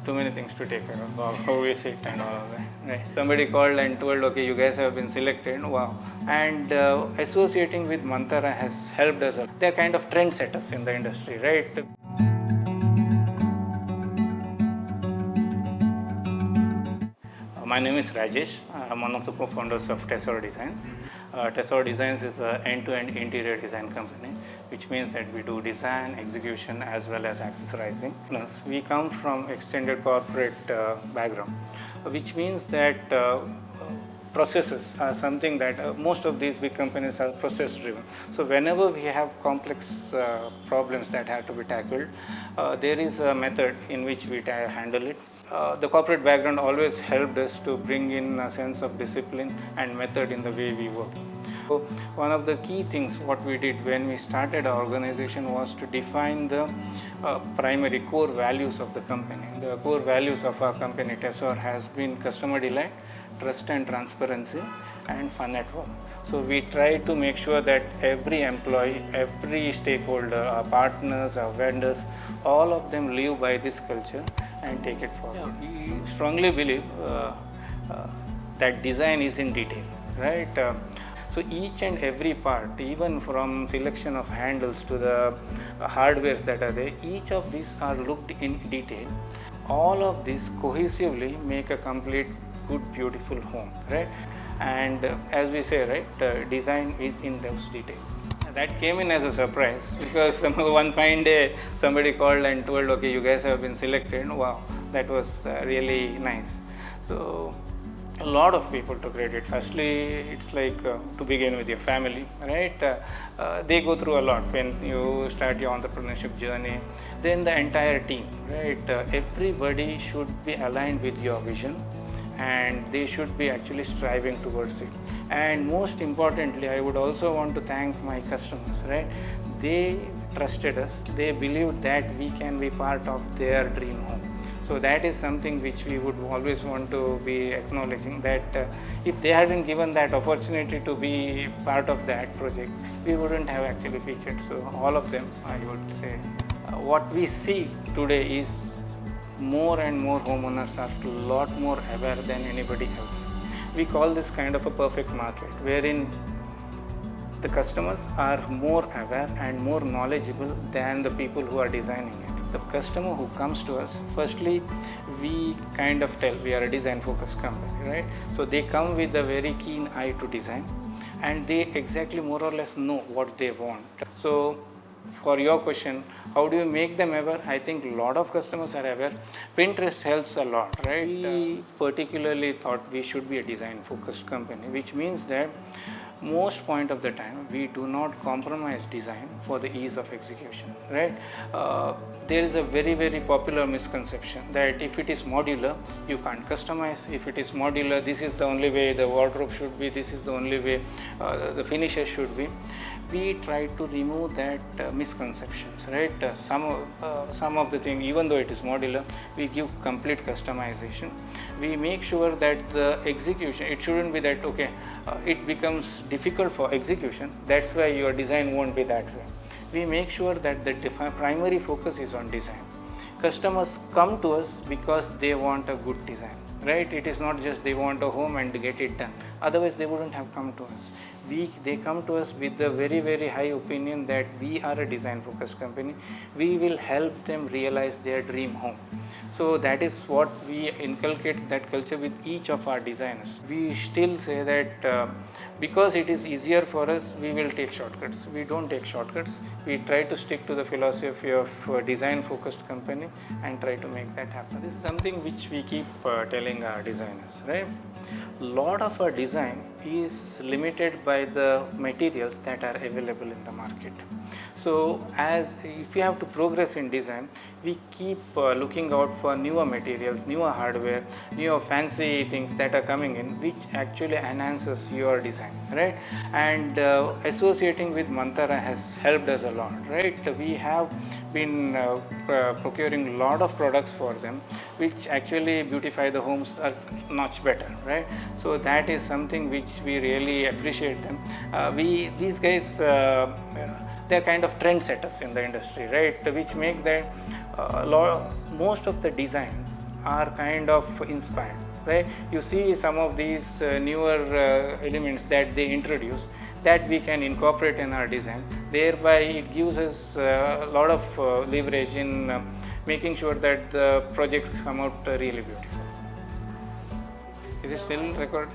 too many things to take care of, how we sit and all of that. Right? Somebody called and told, okay, you guys have been selected. Wow. And associating with Mantara has helped us. They're kind of trendsetters in the industry, right? My name is Rajesh. I'm one of the co-founders of Tesor Designs. Tesor Designs is an end-to-end interior design company, which means that we do design, execution, as well as accessorizing. Plus, we come from extended corporate background, which means that processes are something that most of these big companies are process driven. So whenever we have complex problems that have to be tackled, there is a method in which we handle it. The corporate background always helped us to bring in a sense of discipline and method in the way we work. So one of the key things what we did when we started our organization was to define the primary core values of the company. The core values of our company, Tesor, has been customer delight, trust and transparency, and fun at work. So we try to make sure that every employee, every stakeholder, our partners, our vendors, all of them live by this culture and take it forward. We strongly believe that design is in detail, right? So each and every part, even from selection of handles to the hardwares that are there, each of these are looked in detail. All of these cohesively make a complete, good, beautiful home, right? And as we say, right, design is in those details. That came in as a surprise because one fine day somebody called and told, okay, you guys have been selected. Wow, that was really nice. So a lot of people took credit. Firstly, it's like to begin with your family, right? They go through a lot when you start your entrepreneurship journey. Then the entire team, right? Everybody should be aligned with your vision, and they should be actually striving towards it. And most importantly, I would also want to thank my customers, right? They trusted us. They believed that we can be part of their dream home. So that is something which we would always want to be acknowledging, that if they hadn't given that opportunity to be part of that project, we wouldn't have actually featured. So all of them, I would say. What we see today is more and more homeowners are a lot more aware than anybody else. We call this kind of a perfect market, wherein the customers are more aware and more knowledgeable than the people who are designing it. The customer who comes to us, firstly, we kind of tell we are a design focused company, right? So they come with a very keen eye to design, and they exactly more or less know what they want. So for your question, how do you make them aware? I think a lot of customers are aware. Pinterest helps a lot, right? We particularly thought we should be a design focused company, which means that most point of the time we do not compromise design for the ease of execution, right? There is a very, very popular misconception that if it is modular, you can't customize. If it is modular, this is the only way the wardrobe should be, this is the only way the finishes should be. We try to remove that misconceptions, right? Some of the thing, even though it is modular, we give complete customization. We make sure that the execution, it shouldn't be that, okay, it becomes difficult for execution, that's why your design won't be that way. We make sure that the primary focus is on design. Customers come to us because they want a good design, right? It is not just they want a home and get it done. Otherwise, they wouldn't have come to us. They come to us with a very, very high opinion that we are a design focused company. We will help them realize their dream home. So that is what we inculcate, that culture with each of our designers. We still say that because it is easier for us, we will take shortcuts. We don't take shortcuts. We try to stick to the philosophy of design focused company and try to make that happen. This is something which we keep telling our designers, right? Lot of our design is limited by the materials that are available in the market. So as if you have to progress in design, we keep looking out for newer materials, newer hardware, newer fancy things that are coming in, which actually enhances your design, right? And associating with Mantara has helped us a lot, right? We have been procuring a lot of products for them, which actually beautify the homes much better, right? So that is something which we really appreciate them. These guys, they're kind of trendsetters in the industry, right? Which make that most of the designs are kind of inspired, right? You see some of these newer elements that they introduce that we can incorporate in our design. Thereby it gives us a lot of leverage in making sure that the projects come out really beautiful. Is it still recorded?